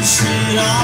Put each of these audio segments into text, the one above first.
Om Shri Ram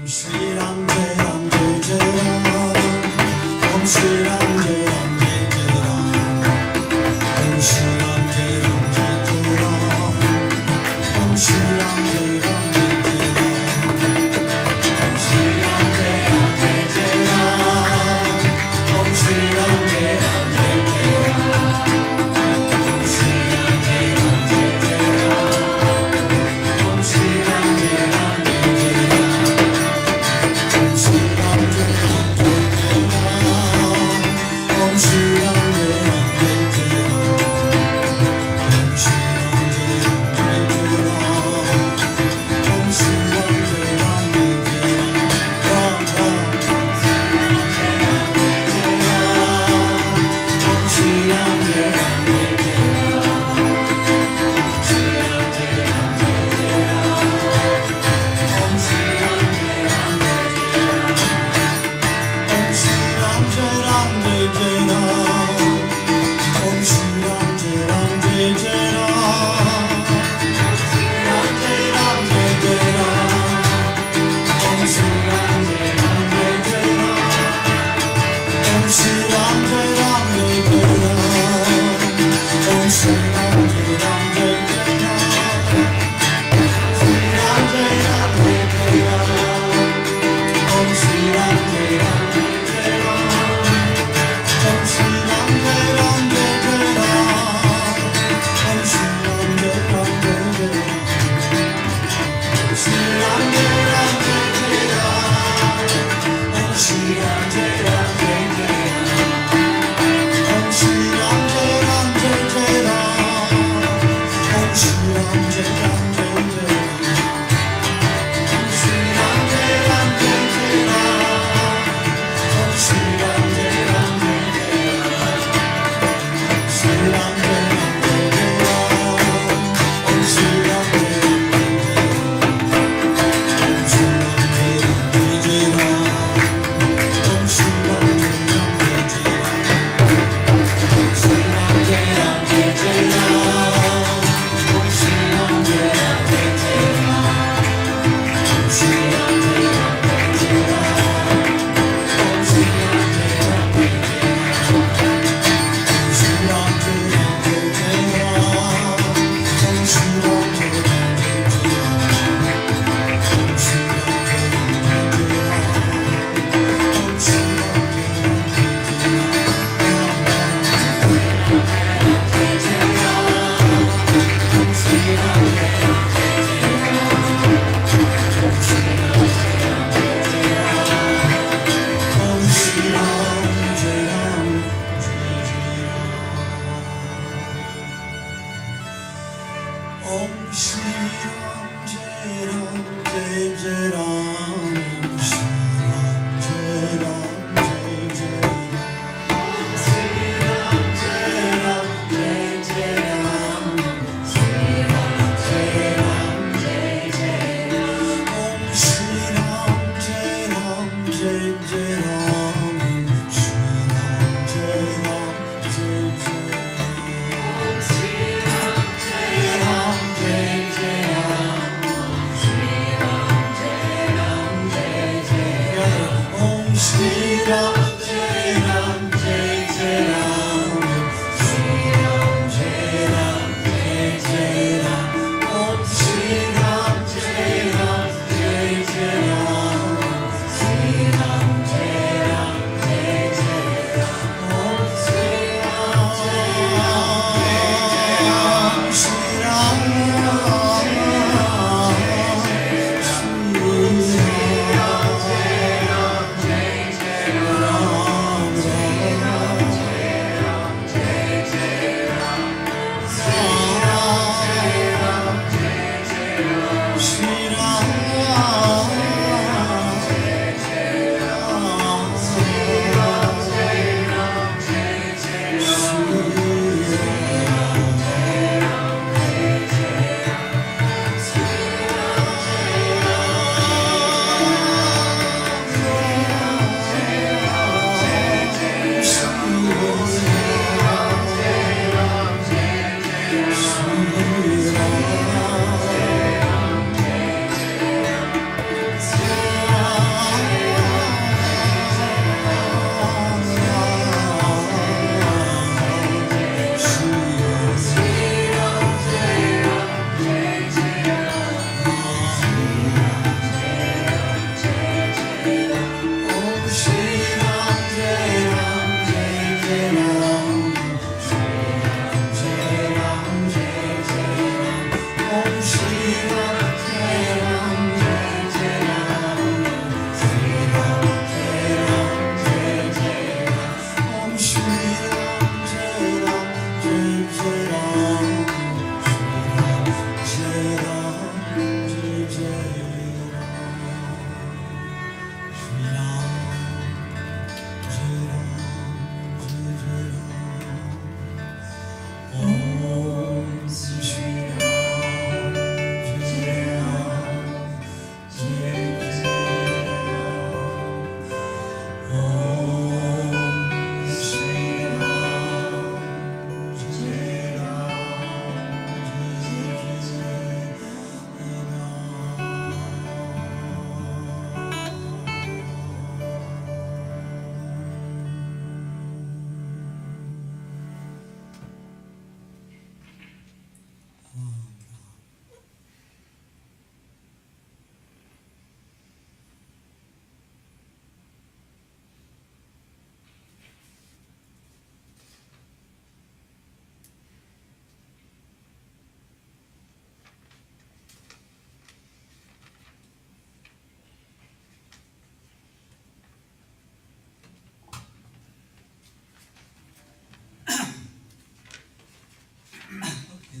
Shri Ram Jai Ram Jai Jai Ram. Om Shri Ram Jai Ram Jai Jai Ram. Om Shri Ram Jai Ram Jai Jai Ram. Om Shri Ram Jai Ram Jai Jai Ram. Om Shri Ram Jai Ram Jai Jai Ram. Om Shri Ram Jai Ram Jai Jai Ram. Om Shri Ram Jai Ram Jai Jai Ram. Om Shri Ram Jai Ram Jai Jai Ram. Om Shri Ram Jai Ram Jai Jai Ram.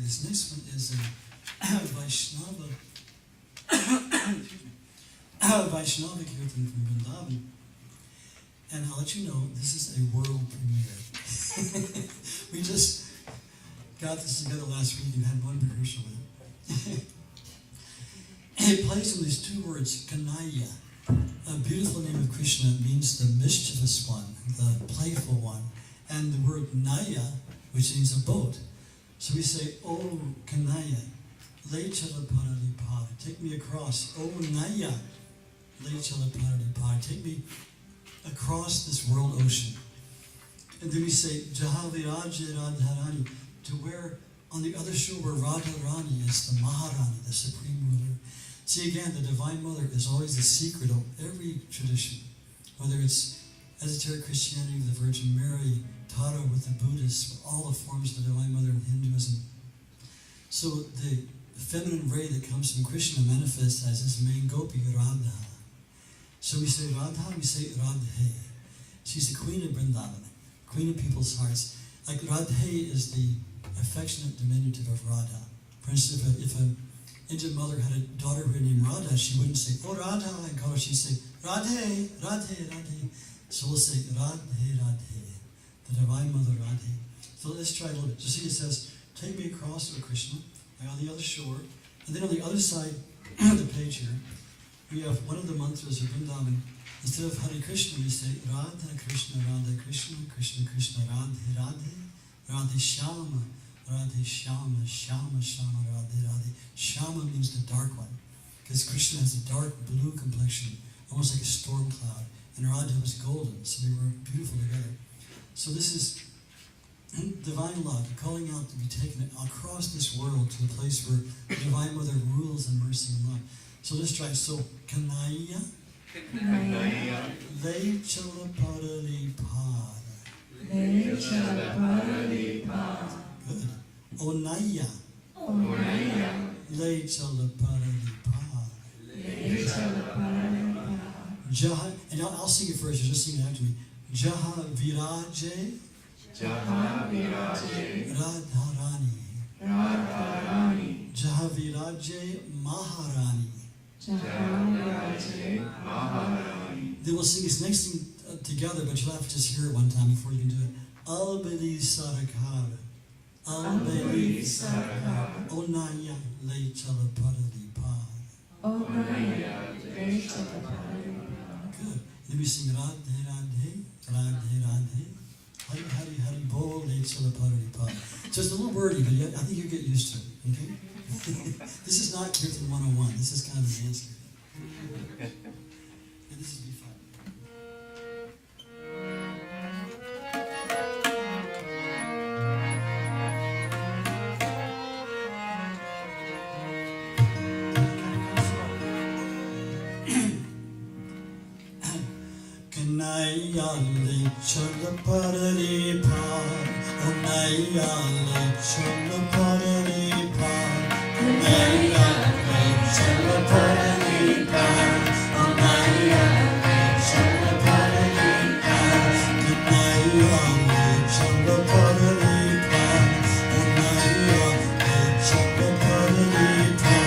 This next one is a Vaishnava, Vaishnava Kirtan from Vrindavan. And I'll let you know, this is a world premiere. We just got this together last week and had one rehearsal with it. It plays on these two words, Kanaya. A beautiful name of Krishna means the mischievous one, the playful one. And the word Naya, which means a boat. So we say, Oh Kanaya, Le Chala Paralipar, take me across. Oh Naya, Le Chala Paralipar, take me across this world ocean. And then we say, Jahaviraja Radharani, to where, on the other shore where Radharani is the Maharani, the supreme ruler. See again, the Divine Mother is always the secret of every tradition. Whether it's esoteric Christianity, the Virgin Mary, Tara with the Buddhists, all the forms of the Divine Mother in Hinduism. So the feminine ray that comes from Krishna manifests as this main gopi, Radha. So we say Radha, we say Radhe. She's the queen of Vrindavan, queen of people's hearts. Like Radhe is the affectionate diminutive of Radha. For instance, if an Indian mother had a daughter who named Radha, she wouldn't say, Oh Radha, and call her, she'd say, Radhe, Radhe, Radhe. So we'll say Radhe, Radhe, the Divine Mother Radhe. So let's try a little bit. So see, it says, take me across, O Krishna, like on the other shore. And then on the other side of the page here, we have one of the mantras of Vrindavan. Instead of Hare Krishna, we say Radha Krishna, Radha Krishna, Krishna Krishna, Radhe Radhe, Radhe Shama, Radhe Shama, Shama Shama, Radhe Radhe. Shama means the dark one, because Krishna has a dark blue complexion, almost like a storm cloud, and Radha was golden, so they were beautiful together. So this is divine love, calling out to be taken across this world to a place where the Divine Mother rules in mercy and love. So let's try. So Kanaya, Le Chala Paralipar. Le Chala Paralipar. Good. Onaya, Le Chala Paralipar. Le Chala Paralipar. Jaha, and I'll sing it first. You just sing it after me. Jaha Viraje, Radharani. Jaha Viraje Maharani. Then we'll sing this next thing together, but you'll have to just hear it one time before you can do it. Albeli Sarakar. Albeli Sarakar. Onaya Le Chala Paralipar. Onaya Le Chala Paralipar. Good. Then we sing Radhe Radhe, Radhe Radhe. Hari Hari Hari Bol Le Chala Paralipar. So it's a little wordy, but I think you get used to it, okay? This is not Kirtan 101. This is kind of the answer. And this is B5. Kanaya Le Chala Paralipar. Onaya Le Chala Paralipar. Onaya Le Chala Paralipar. Onaya Le Chala Paralipar. Kanaya Le Chala Paralipar. Onaya Le Chala Paralipar.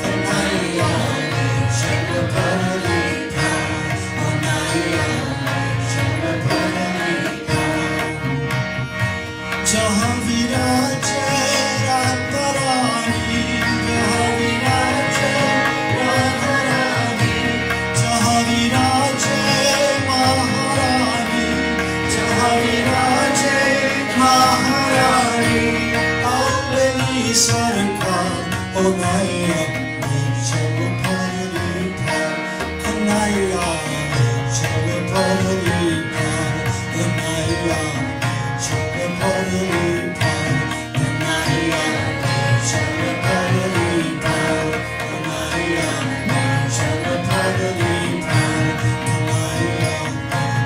Kanaya Le Chala Paralipar. Onaya Le Chala Paralipar. Jahaviraje Radharani, Jahaviraje Radharani, Jahaviraje Maharani, Jahaviraje Maharani, Albeli Sarakar, Onaya Le Chala Paralipar, Kanaya Le Chala Paralipar, Onaya Chala Paralipar, Onaya Chala Paralipar, Onaya Chala Paralipar, Onaya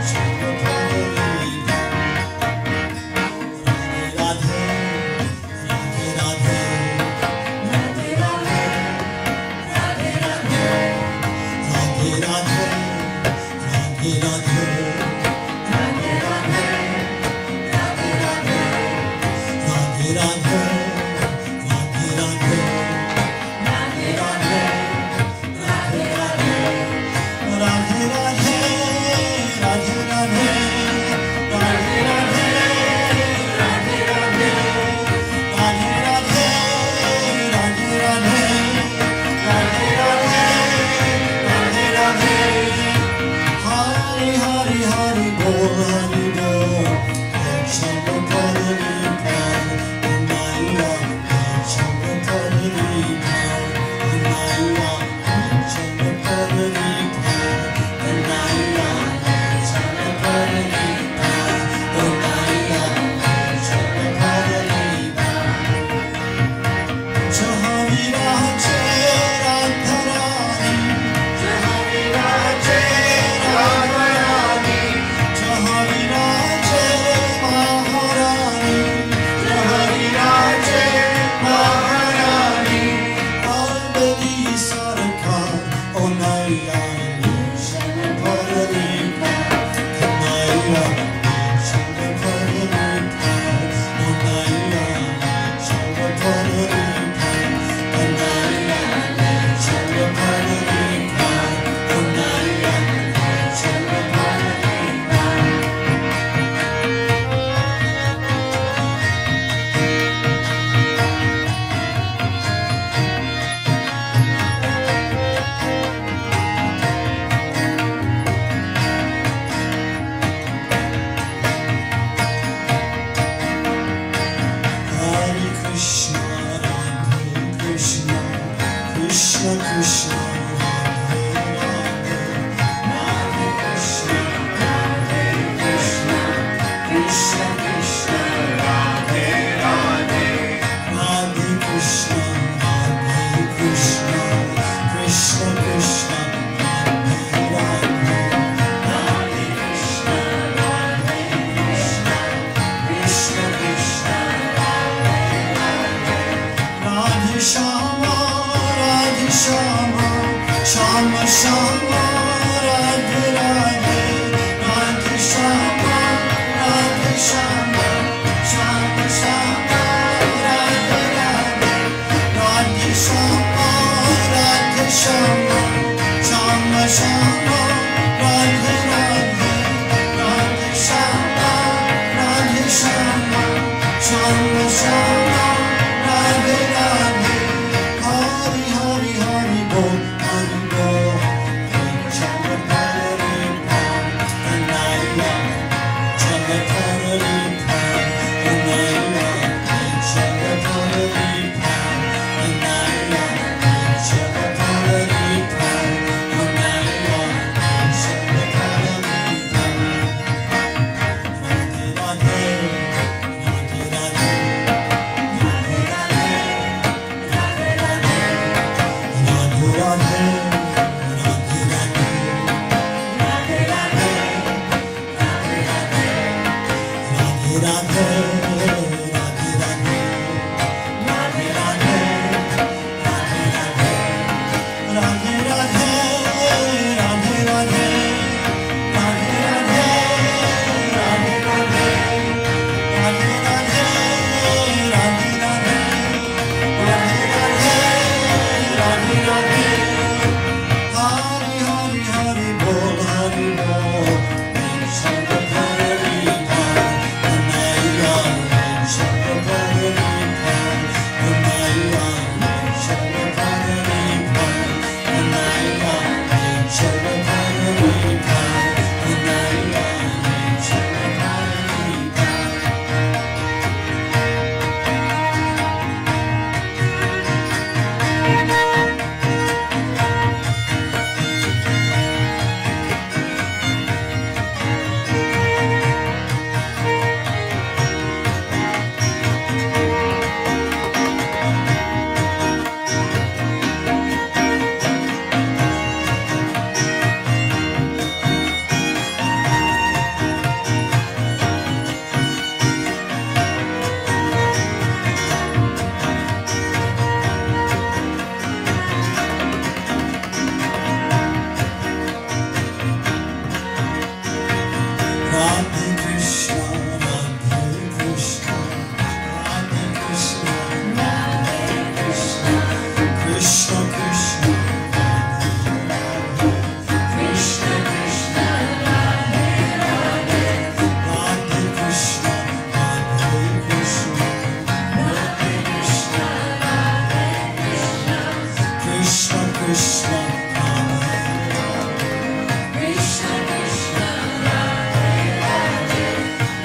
Chala Paralipar. Radhe Radhe, Radhe Radhe, Radhe Radhe, Radhe Radhe, Radhe Radhe, Radhe Radhe. Radhe Radhe, Radhe The night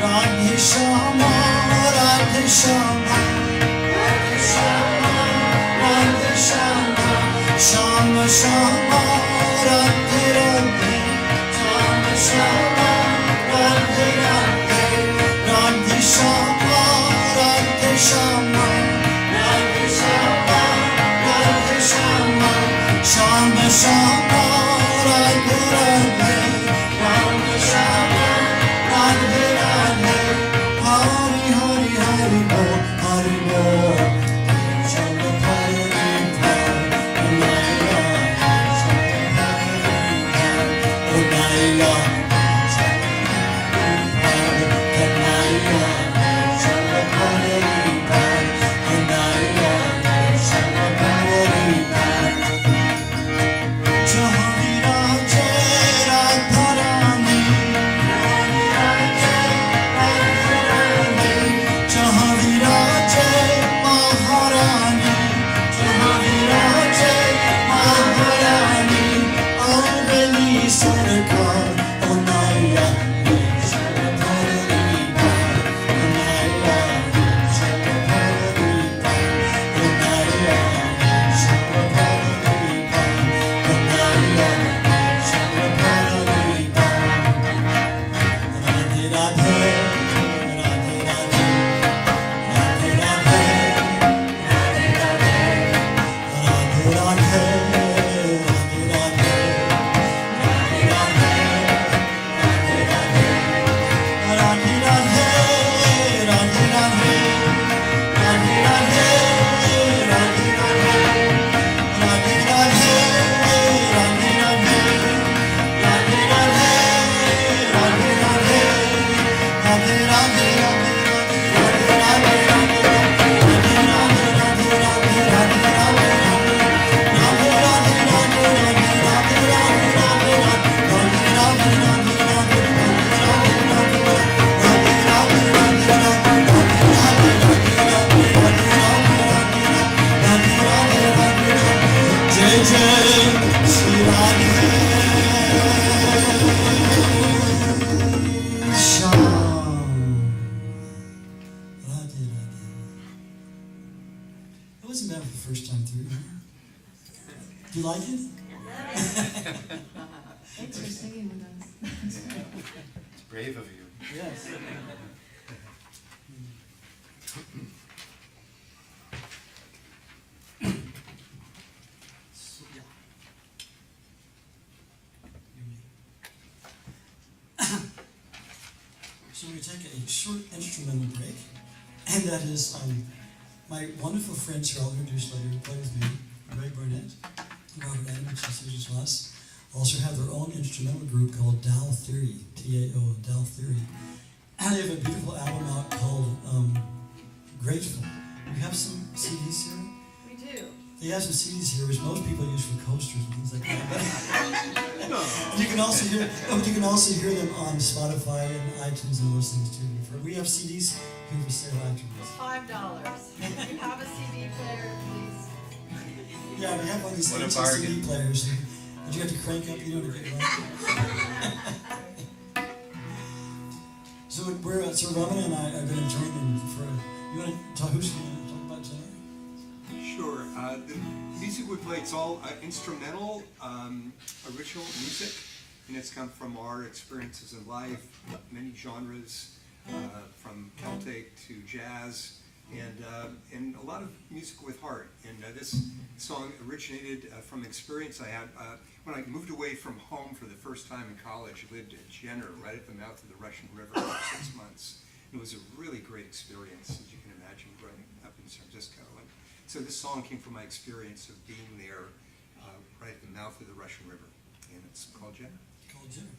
Radhe Shama, Radhe Shama, Radhe Shama, Radhe Shama, Shama Shama, Radhe Radhe, Shama Shama, Radhe Radhe, Radhe Shama, Radhe Shama, Radhe Shama, Radhe Shama, Shama Shama, Radhe Radhe, Radhe Shama, Radhe Radhe, Hari Hari Hari Bol, Hari Bol, Shama Parvati Par, Anaya, Shama Parvati Par, Anaya, Shama Parvati Par, Anaya, Shama Parvati Par. Jahan Viraje Radharani, Jahan Viraje Maharani, Jahan Viraje Maharani, Albeli Sarkar, Onaya, Shama Parvati Par, Onaya, Shama Parvati Par, Onaya, Shama Parvati Par, Onaya, Shama Parvati Par. Radhe Radhe, Radhe Radhe, Radhe Radhe, Radhe Radhe, Radhe Radhe, Radhe Radhe, Radhe Radhe, Radhe Radhe, Radhe Radhe, Radhe Radhe, Radhe Radhe, Radhe Radhe, Radhe Radhe, Radhe Radhe, Radhe Radhe, Radhe Radhe, Radhe Radhe, Jai Jai Shri Radhe Shyam. Radhe Radhe. It wasn't bad for the first time through. Do you like it? Thanks for singing with us. It's brave of you. Yes. So, yeah. So we're going to take a short instrumental break, and that is my wonderful friends here, I'll introduce later, who play with me, Greg Barnett, Robert Adamich, and Susan Shloss, also have their own instrumental group called Tao Theory, T-A-O, Tao Theory. And they have a beautiful album out called Grateful. We have some CDs here. We do. They have some CDs here, which most people use for coasters and things like that. And you can also hear them on Spotify and iTunes and those things too. We have CDs here for sale afterwards. $5. If you have a CD player, please. Yeah, we have all these What a ancient bargain. CD players. And you have to crank up, to get right. So Ramana and I are going to join them for. You want to talk? Who's going to talk about tonight? Sure. The music we play, it's all instrumental, original music, and it's come from our experiences in life, many genres, from Celtic to jazz, and a lot of music with heart. And this song originated from experience I had when I moved away from home for the first time in college. I lived in Jenner, right at the mouth of the Russian River for 6 months. It was a really great experience, as you can imagine, growing up in San Francisco. And so this song came from my experience of being there, right at the mouth of the Russian River, and it's called Jenner. Called Jenner.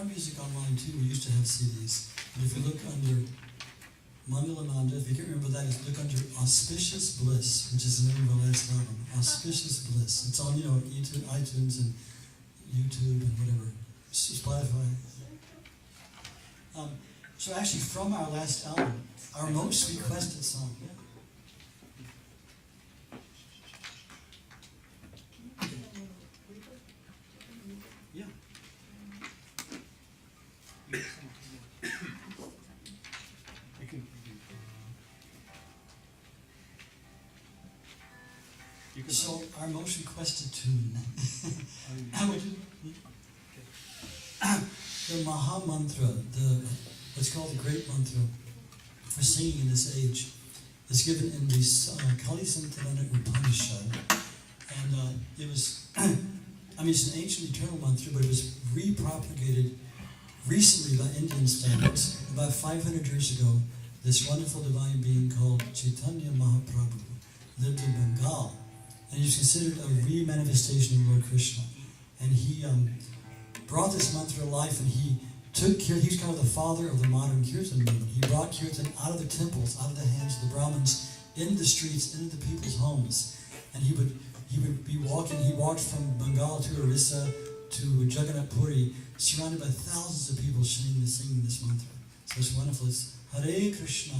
our music online too. We used to have CDs. But if you look under Mangalananda, if you can't remember that, look under Auspicious Bliss, which is the name of our last album. Auspicious Bliss. It's on, iTunes and YouTube and whatever. Spotify. So actually, from our last album, our most requested song. Yeah. So our most requested tune. The Maha Mantra, what's called the Great Mantra for singing in this age, is given in the Kali Santalana Upanishad. And it was, it's an ancient eternal mantra, but it was repropagated recently by Indian standards. About 500 years ago, this wonderful divine being called Chaitanya Mahaprabhu lived in Bengal, and he was considered a re-manifestation of Lord Krishna. And he brought this mantra to life, and he was kind of the father of the modern Kirtan movement. He brought Kirtan out of the temples, out of the hands of the Brahmins, into the streets, into the people's homes. And he would be walking, he walked from Bengal to Orissa to Jagannath Puri, surrounded by thousands of people singing this mantra. So it's wonderful. It's Hare Krishna,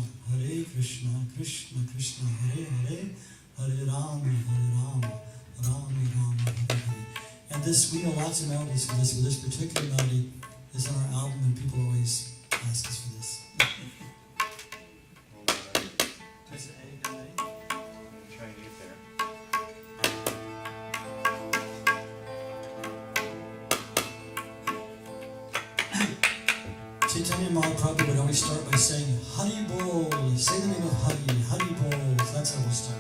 Krishna Krishna, Hare Hare, Hare Rama, Rama Rama, Hare Hare. And we know lots of melodies for this, but this particular melody is on our album, and people always ask us for this. Is it anything? I'm going to try and get there. Chaitanya Mahaprabhu would always start by saying, Hari Bol, say the name of Hari, Hari Bol. That's how we start.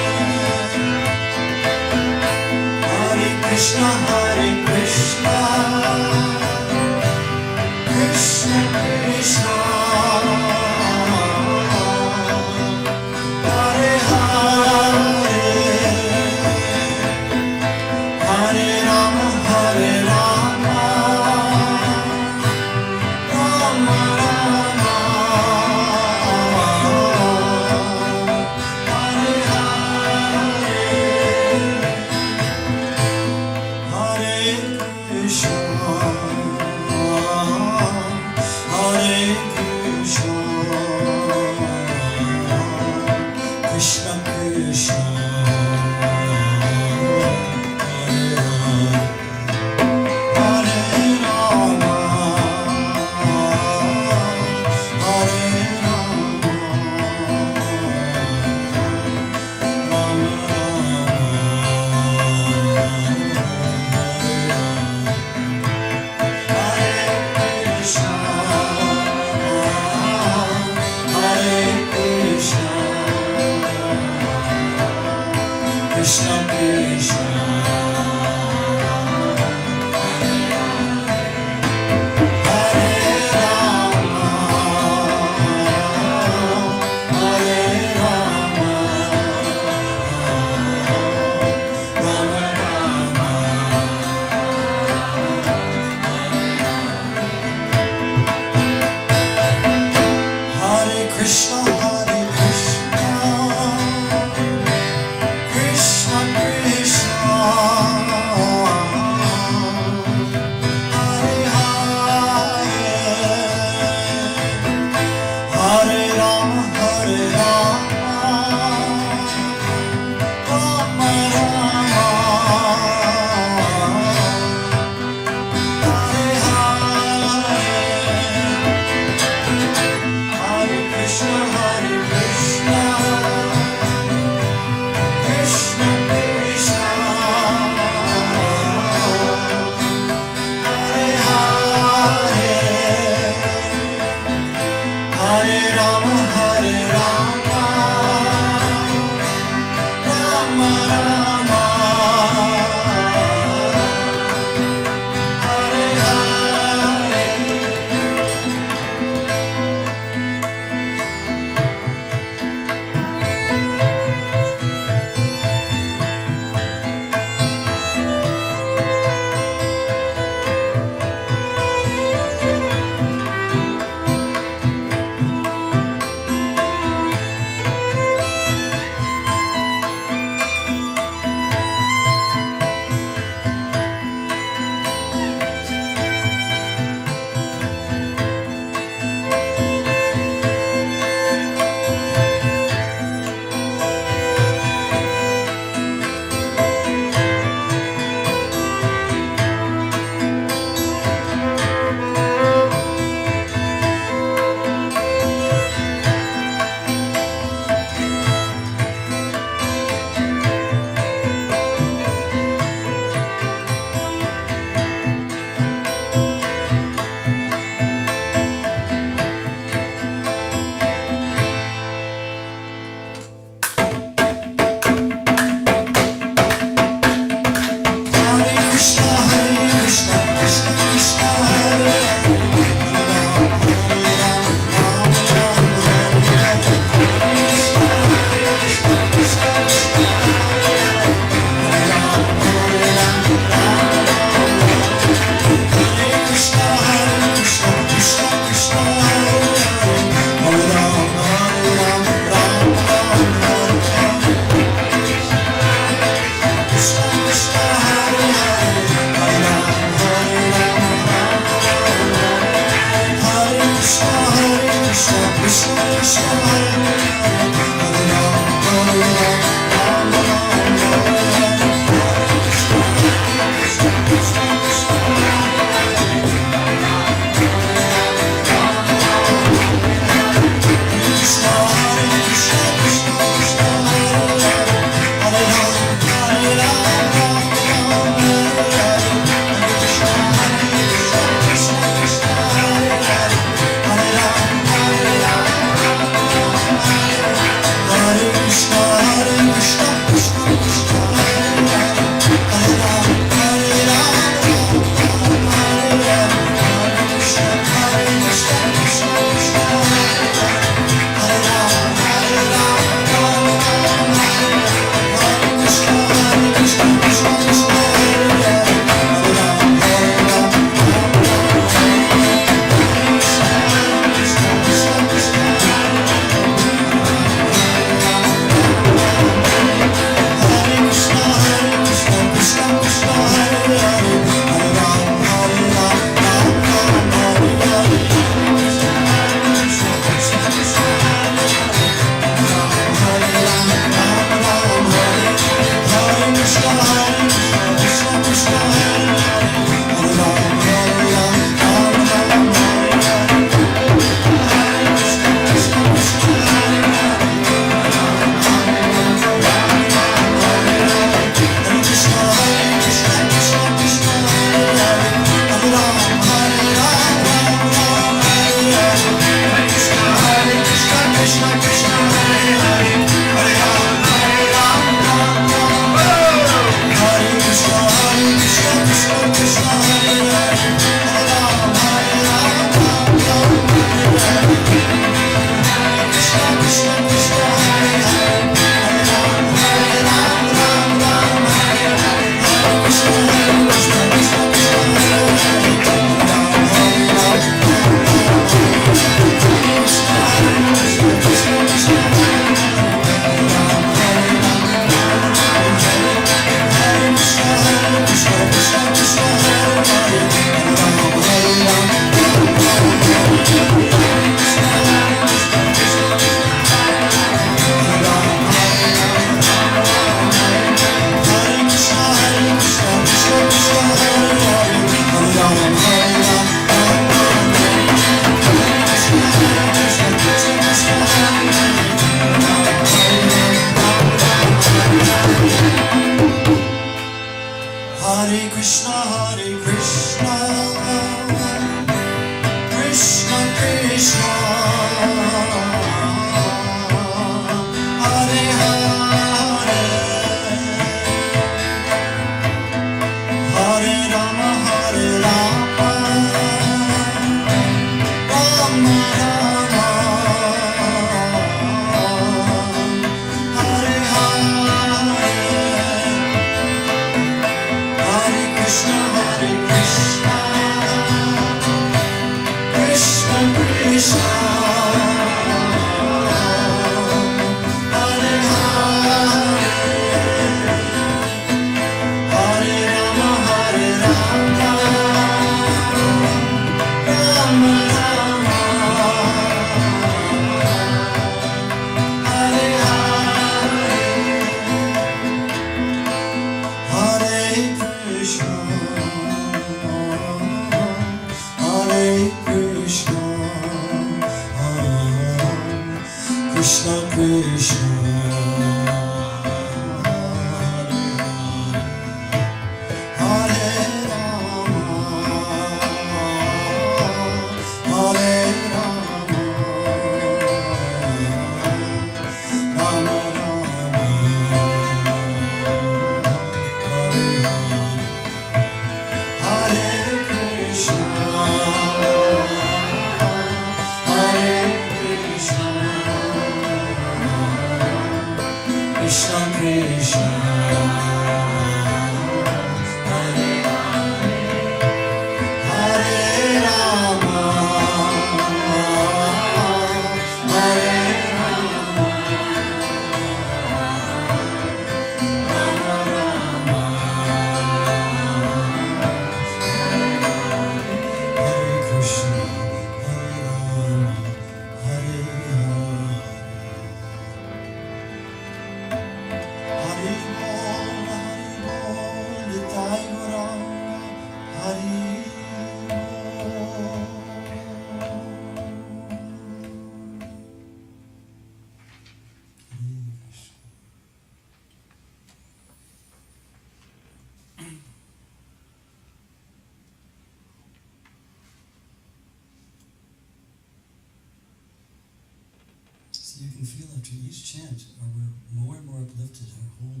You can feel after each chant, we're more and more uplifted, our whole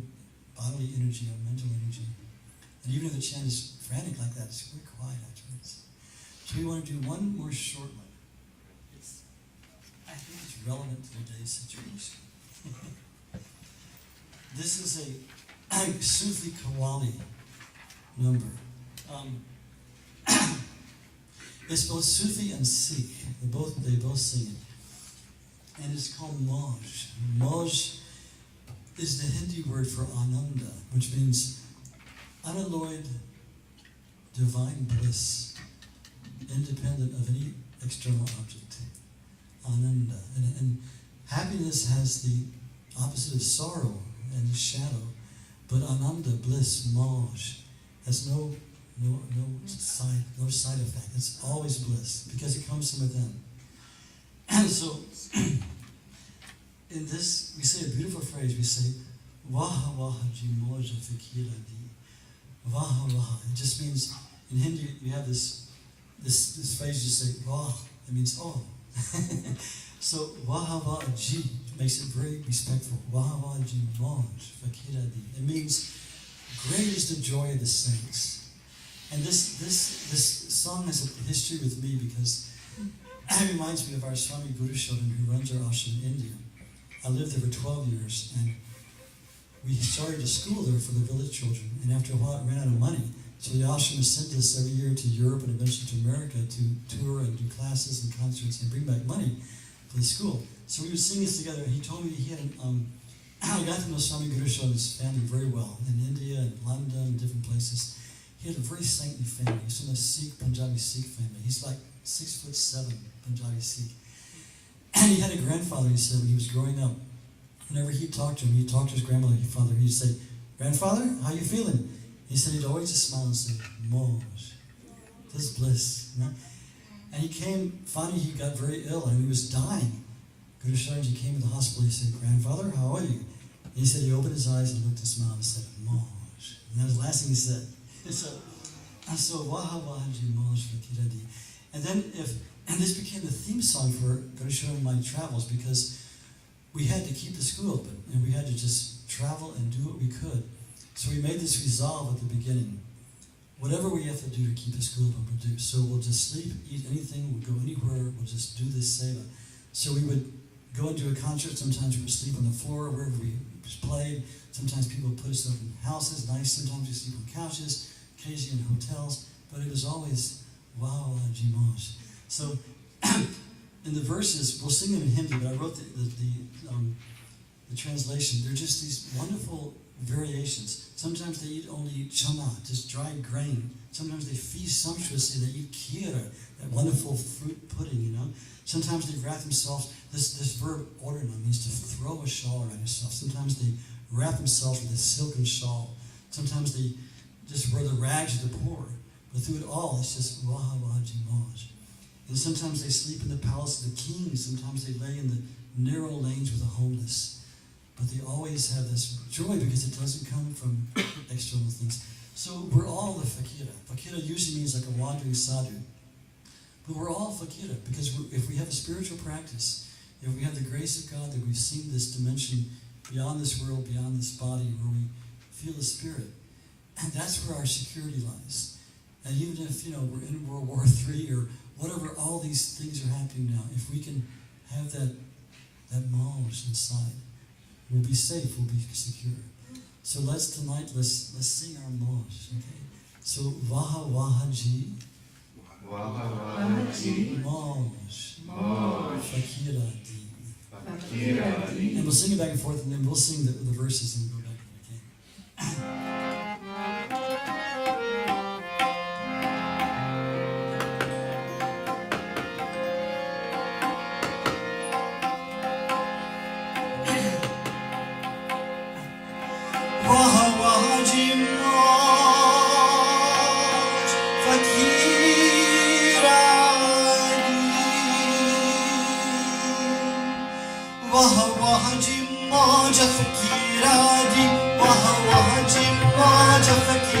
bodily energy, our mental energy. And even if the chant is frantic like that, it's very quiet afterwards. So we want to do one more short one. I think it's relevant to today's situation. This is a Sufi Qawwali number. It's both Sufi and Sikh. They both sing it. And it's called Moj. Moj is the Hindi word for Ananda, which means unalloyed divine bliss, independent of any external object. Ananda. And happiness has the opposite of sorrow and shadow, but Ananda, bliss, Moj, has no side effect. It's always bliss because it comes from within. And so, in this, we say a beautiful phrase. We say, Vaha Vaha Ji Moja Fikira Di. Vaha Vaha. It just means, in Hindi, we have this phrase you say, Vah. It means oh. So, Vaha Vaha Ji makes it very respectful. Vaha Vaha Ji Moj Fikira Di. It means, great is the joy of the saints. And this song has a history with me because it reminds me of our Swami Guru Shodan who runs our ashram in India. I lived there for 12 years and we started a school there for the village children, and after a while it ran out of money. So the ashram sent us every year to Europe and eventually to America to tour and do classes and concerts and bring back money for the school. So we would sing this together, and he told me he had I got to know Swami Guru Shodan's family very well in India and London and different places. He had a very saintly family. He's from a Sikh, Punjabi Sikh family. He's like 6'7", Punjabi Sikh. And he had a grandfather, he said, when he was growing up. Whenever he'd talk to him, he'd talk to his grandmother, his father, he'd say, "Grandfather, how you feeling?" He said he'd always just smile and say, "Moj." This is bliss. You know? And he came, finally he got very ill and he was dying. Guru Sharji came to the hospital, he said, "Grandfather, how are you?" And he said he opened his eyes and looked and smiled and said, "Moj." And that was the last thing he said. So, So Waha Wahaji Moj Fakiradi. And then this became the theme song for Ganesha My Travels, because we had to keep the school open and we had to just travel and do what we could. So we made this resolve at the beginning. Whatever we have to do to keep the school open, we'll do. So we'll just sleep, eat anything, we'll go anywhere, we'll just do this seva. So we would go into a concert, sometimes we would sleep on the floor wherever we played. Sometimes people put us up in houses, nice, sometimes we sleep on couches, occasionally in hotels, but it was always wow, Jimosh. So in the verses, we'll sing them in Hindi, but I wrote the translation. They're just these wonderful variations. Sometimes they eat only chana, just dried grain. Sometimes they feast sumptuously, they eat kira, that wonderful fruit pudding, you know. Sometimes they wrap themselves, this verb ordina means to throw a shawl around yourself. Sometimes they wrap themselves with a silken shawl. Sometimes they just wear the rags of the poor. But through it all, it's just waha waji maj. And sometimes they sleep in the palace of the king. Sometimes they lay in the narrow lanes with the homeless. But they always have this joy because it doesn't come from external things. So we're all the fakira. Fakira usually means like a wandering sadhu. But we're all fakira because if we have a spiritual practice, if we have the grace of God that we've seen this dimension beyond this world, beyond this body, where we feel the spirit, and that's where our security lies. And even if, you know, we're in World War III or whatever, all these things are happening now, if we can have that knowledge inside, we'll be safe, we'll be secure. So let's sing our knowledge, okay? So Vaha Wahaji Moj Fakira Di. And we'll sing it back and forth, and then we'll sing the verses and go back, okay? Fakira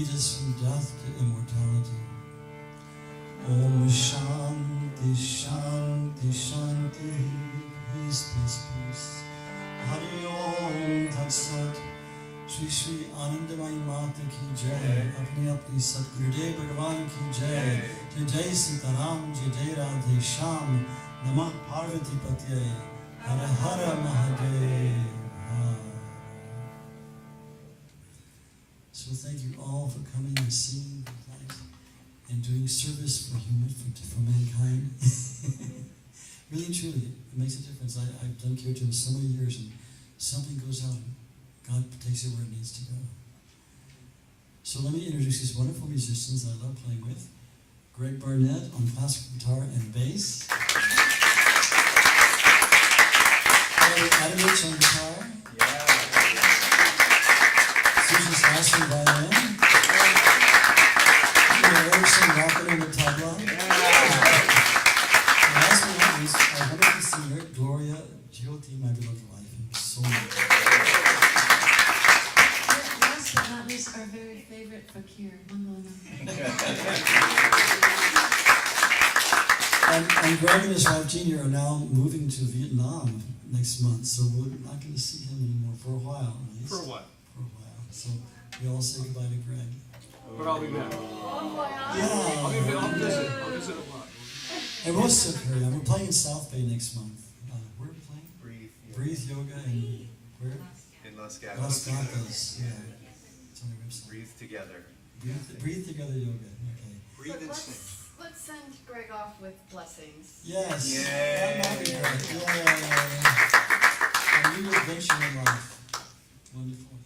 lead us from death to immortality. Om Shanti Shanti Shanti. Peace, peace, peace. Hari Om Tat Sat. Shri Shri Anandamayi Ma ki jai. Apni apni Satgurudev Bhagavan ki jai. Jai Jai Sitaram, Jai Jai Radhe Shyam. Namah Parvati Patye. Hara Hara Mahadev. So thank you all for coming and singing tonight and doing service for mankind. Really and truly, it makes a difference. I've done Kirtan so many years, and something goes out, and God takes it where it needs to go. So let me introduce these wonderful musicians that I love playing with. Greg Barnett on classical guitar and bass. Robert Adamich on guitar. Shloss on violin. Ramana Erickson rocking on the tabla. And last but not least, our wonderful singer, Gloria, my beloved wife, and so much. Last but not least, our very favorite fakir, Mangalananda. And Greg and his wife Jeannie are now moving to Vietnam next month, so we're not going to see him anymore for a while. At least. For what? For a while. So we all say goodbye to Greg. But I'll be back. Yeah. I'll visit a lot. And we'll still carry on. We're playing in South Bay next month. Where are we playing? Breathe Yoga and where? in Los Gatos. Los Gatos. Yeah. It's on the website. Breathe together. Breathe together yoga. Okay. Breathe and sing. Let's send Greg off with blessings. Yes. Yay. That might be great. A new adventure in life. Wonderful.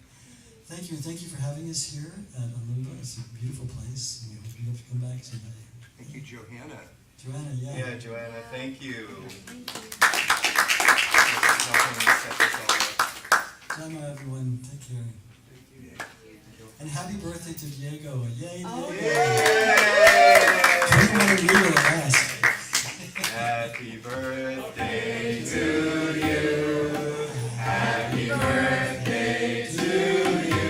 Thank you, and thank you for having us here at Ananda. It's a beautiful place, and we hope you have to come back someday. Thank you, Johanna. Joanna, yeah. Yeah, Joanna, thank you. Thank you. For helping me set this all up. Bye, everyone. Take care. And happy birthday to Diego. Yay, Diego. Oh, Happy birthday to you. Happy birthday to you.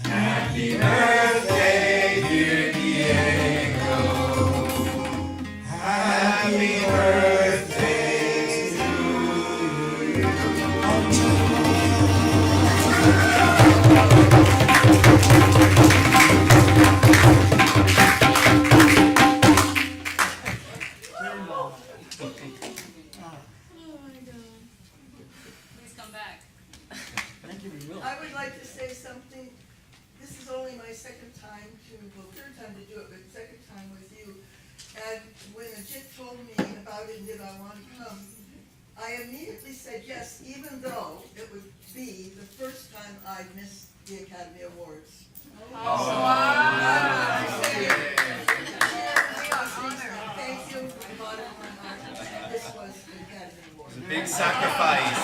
Happy birthday, dear Diego. Happy birthday to you. Please come back. Thank you, we will. I would like to say something. This is only my second time third time to do it, but second time with you. And when Ajit told me about it and did I want to come, I immediately said yes, even though it would be the first time I'd missed the Academy Awards. Thank you from the bottom of my heart. This was the Academy Award. It's a big sacrifice.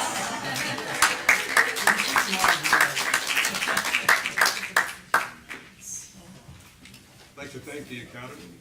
I'd like to thank the Academy.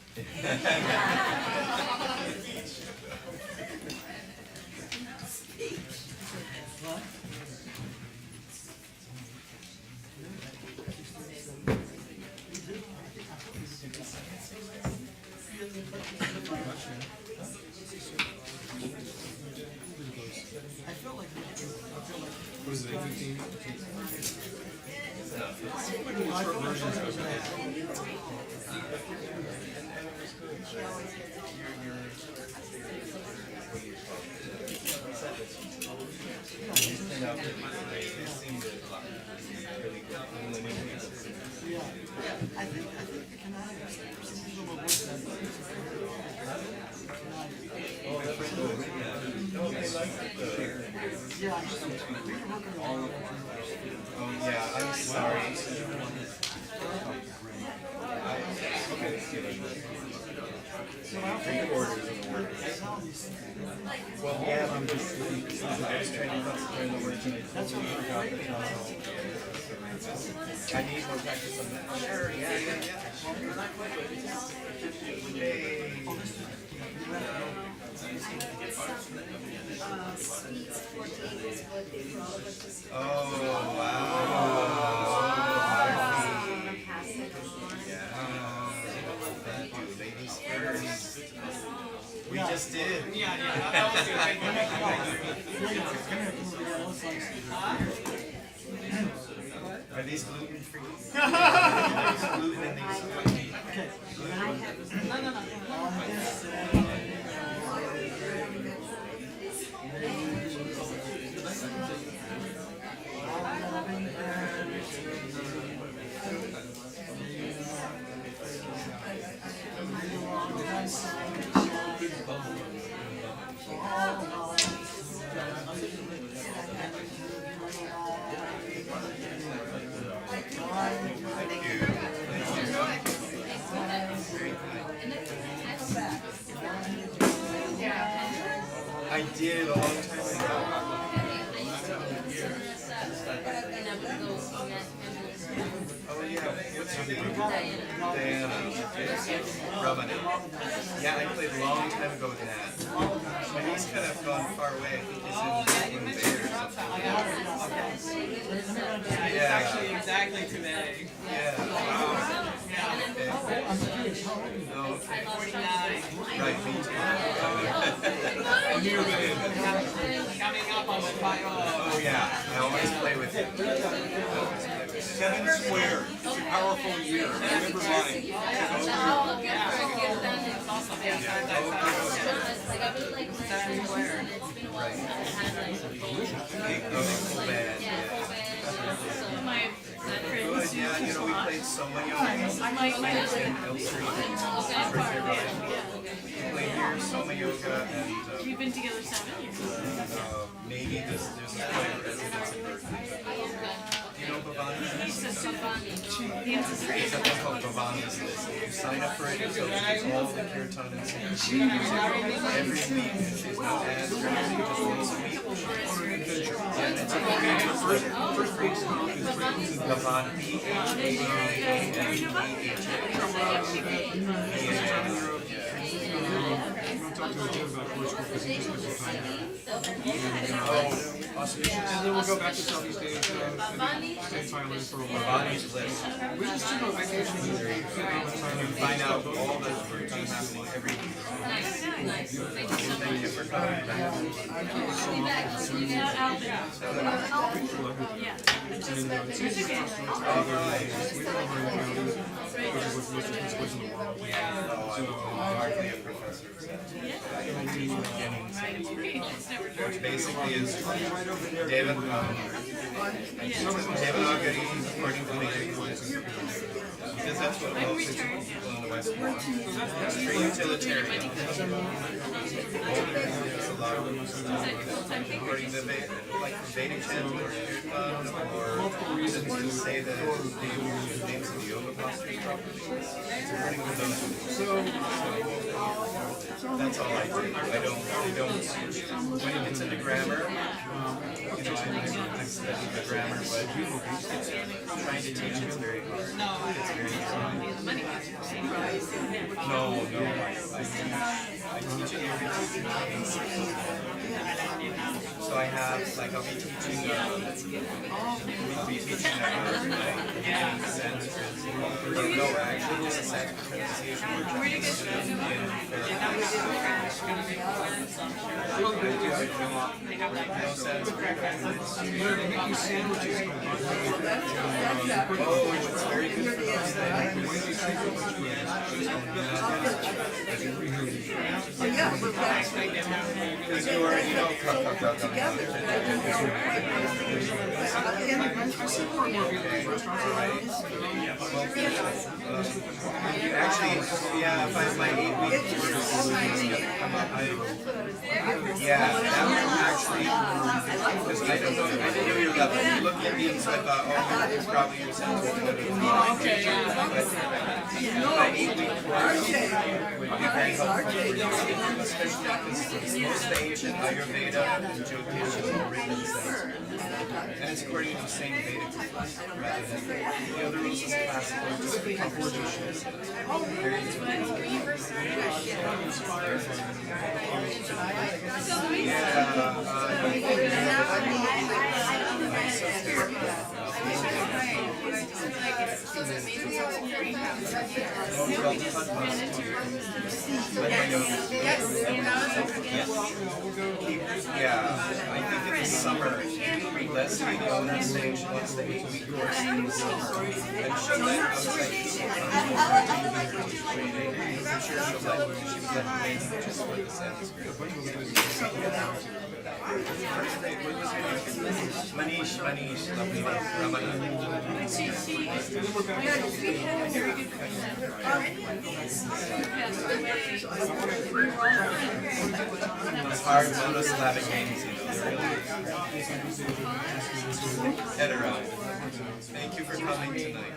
What is it, 8:15? I think the Canadians, some people will work yeah, we can work on all of them. Oh, yeah, I'm sorry. Okay, let's give it. 3 quarters of the work. Well, yeah, I'm just trying to concentrate on the work tonight. That's what I need more practice on that. Sure, yeah. Yay. Oh, wow. We just did. Yeah, that was good. Thank you. Are these gluten free? There's gluten in these. I did a long time ago. Oh yeah, what's your name? Diana. Ramana. Yeah, I played a long time ago with Nat. But he's kind of gone far away. I think he's in Bay or something. Yeah. Actually, exactly today. Yeah. Wow. Okay. No, okay. 49. Right, me too. Coming up on the final. Oh yeah, I always play with him. 7 square. It's a powerful year. Remember mine. Good, yeah, you know, we played so many things. We played here, Soma Yoga, and We've been together 7 years. maybe there's a player residence in Berkeley. Do you know Bhavani? He's a Savani. The ancestor. There's something called Bhavani's List. You sign up for it, it goes to all the Kirtan and singing every week. She's no ads or anything, just once a week. And it's a Bhavani, And then we'll go back to Southeast Asia, stay in Thailand for a while. Bhavani's List. We just took a vacation You find out all the routines happening every week. Thank you for coming back. Hardly a professor. Which basically is David Agari, according to the because that's what most people in the West want. It's for utilitarian. There's a lot of according to like Vedic chanting or Kirtan or reasons to say the names of the yoga postures properly. It's according to those. That's all I do. I don't when it gets into grammar, you know, I'm studying the grammar, but trying to teach it's very hard. It's very easy. No, I teach it every so I have, like, I'll be teaching Sanskrit. No, actually, just a Sanskrit pronunciation no Sanskrit. Oh, it's very good for those because you are, you know, actually, yeah, if I might eat meat, yeah, that one actually, because I don't know, I didn't know your level. You looked at me and so I thought, oh, it's probably your sense of what it is. My 8-week course would be very helpful for you, especially because most of the ancient Ayurveda and Jyotish is all written in Sanskrit. And it's according to the same Vedic rules, rather than the other rules is classical, just compositions. those amazing songs we have. Yes, Yeah, I think in the summer, let's be the owner stage, let's the 8-week course. And she let us I'm sure she was let me just for the Sanskrit. Manish, lovely Ramana. Those hard monosyllabic names, they're really head around. Thank you for coming tonight.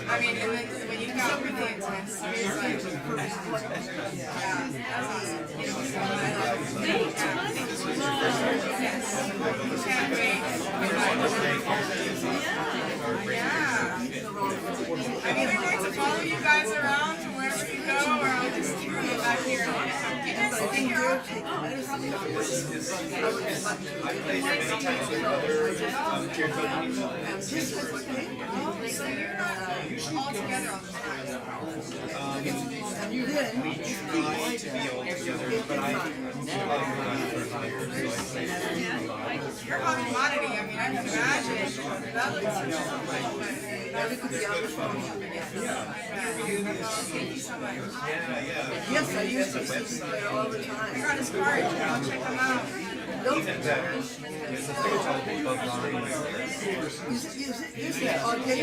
I mean, and then when you got really intense, it's like, I mean, I'd like to follow you guys around to wherever you go, or I'll just keep you back here. You guys think you're out? I've played here many times with other Kirtan So you're not all together all the time. we try to be all together, but I'm for hire, so I play You're hot commodity, I mean, I can imagine. That looks so Thank you so much. Yes, I use it all the time. I got his card, I'll check them out. even better. It's a thing called above line. Is it audition?